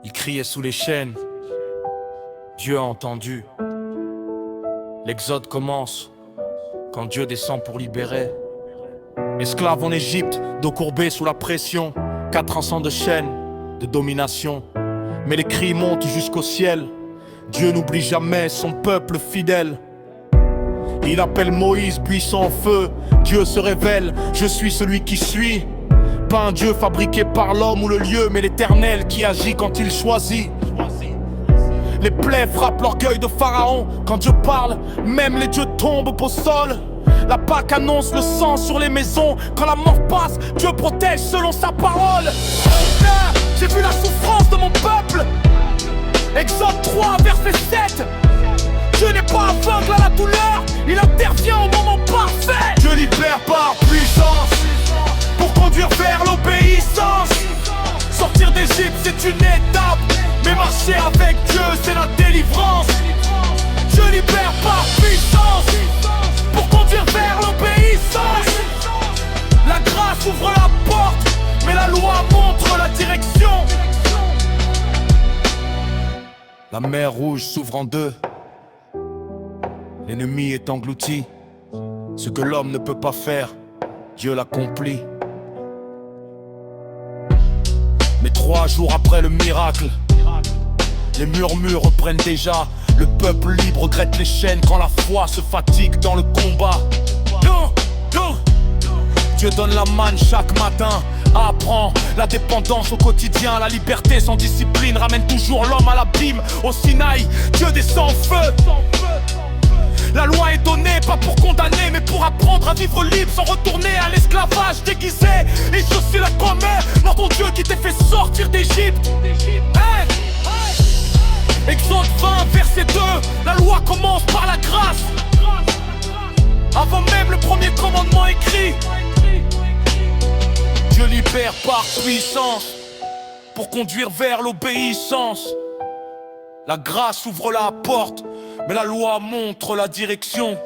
Il criait sous les chaînes. Dieu a entendu. L'exode commence quand Dieu descend pour libérer. Esclaves en Égypte, dos courbés sous la pression. 400 ans de chaînes, de domination. Mais les cris montent jusqu'au ciel. Dieu n'oublie jamais son peuple fidèle. Il appelle Moïse, buisson en feu. Dieu se révèle, je suis celui qui suis. Pas un Dieu fabriqué par l'homme ou le lieu, mais l'Éternel qui agit quand il choisit. Les plaies frappent l'orgueil de Pharaon. Quand Dieu parle, même les dieux tombent au sol. La Pâque annonce le sang sur les maisons. Quand la mort passe, Dieu protège selon sa parole. J'ai vu la souffrance de mon peuple. Exode 3, verset 7. Dieu n'est pas aveugle à la douleur, il intervient au moment parfait. Dieu libère par puissance pour conduire vers l'obéissance. Sortir d'Égypte c'est une étape, mais marcher avec Dieu c'est la délivrance. Dieu libère par puissance pour conduire vers l'obéissance. La grâce ouvre la porte, mais la loi montre la direction. La mer Rouge s'ouvre en deux. L'ennemi est englouti. Ce que l'homme ne peut pas faire, Dieu l'accomplit. Mais 3 jours après le miracle, les murmures reprennent déjà. Le peuple libre regrette les chaînes quand la foi se fatigue dans le combat. Dieu donne la manne chaque matin. Apprends la dépendance au quotidien. La liberté sans discipline ramène toujours l'homme à l'abîme. Au Sinaï, Dieu descend en feu. La loi est donnée pas pour condamner, mais pour apprendre à vivre libre sans retourner à l'esclavage déguisé. Et je suis la promesse, non ton Dieu qui t'ait fait sortir d'Égypte. Hey! Exode 20, verset 2. La loi commence par la grâce. Avant même le premier commandement écrit. Dieu libère par puissance pour conduire vers l'obéissance. La grâce ouvre la porte, mais la loi montre la direction.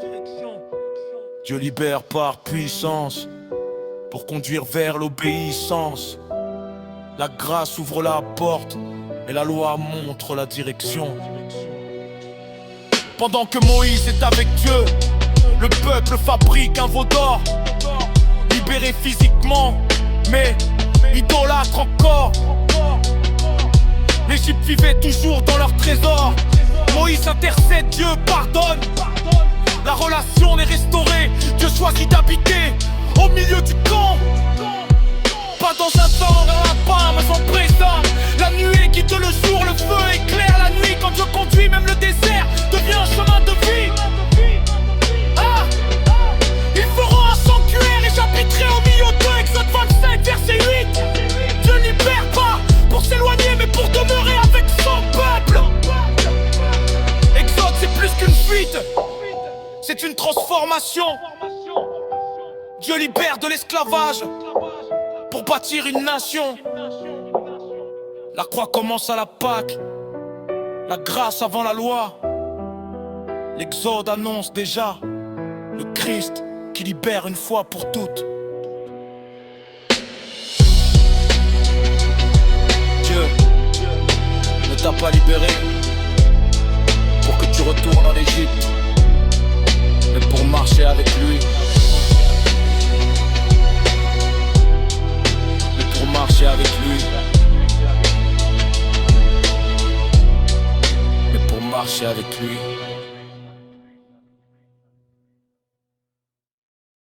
Dieu libère par puissance pour conduire vers l'obéissance. La grâce ouvre la porte, mais la loi montre la direction. Pendant que Moïse est avec Dieu, le peuple fabrique un veau d'or. Libéré physiquement, mais idolâtre encore. L'Égypte vivait toujours dans leur trésor. Moïse intercède, Dieu pardonne. La relation est restaurée. Dieu choisit d'habiter au milieu du camp. Pas dans un temps, dans la pain, mais en présent. La nuée quitte le jour, le feu éclaire la nuit. Quand Dieu conduit, même le désert devient un chemin de vie. Ah, ils feront un sanctuaire et j'habiterai au milieu d'eux. Exode 25, verset 8. Dieu libère pas pour s'éloigner, mais pour demeurer avec son peuple. Exode, c'est plus qu'une fuite, c'est une transformation. Dieu libère de l'esclavage pour bâtir une nation. La croix commence à la Pâque, la grâce avant la loi. L'Exode annonce déjà le Christ qui libère une fois pour toutes. Dieu ne t'a pas libéré pour que tu retournes en Égypte, mais pour marcher avec lui. Mais pour marcher avec lui. Mais pour marcher avec lui.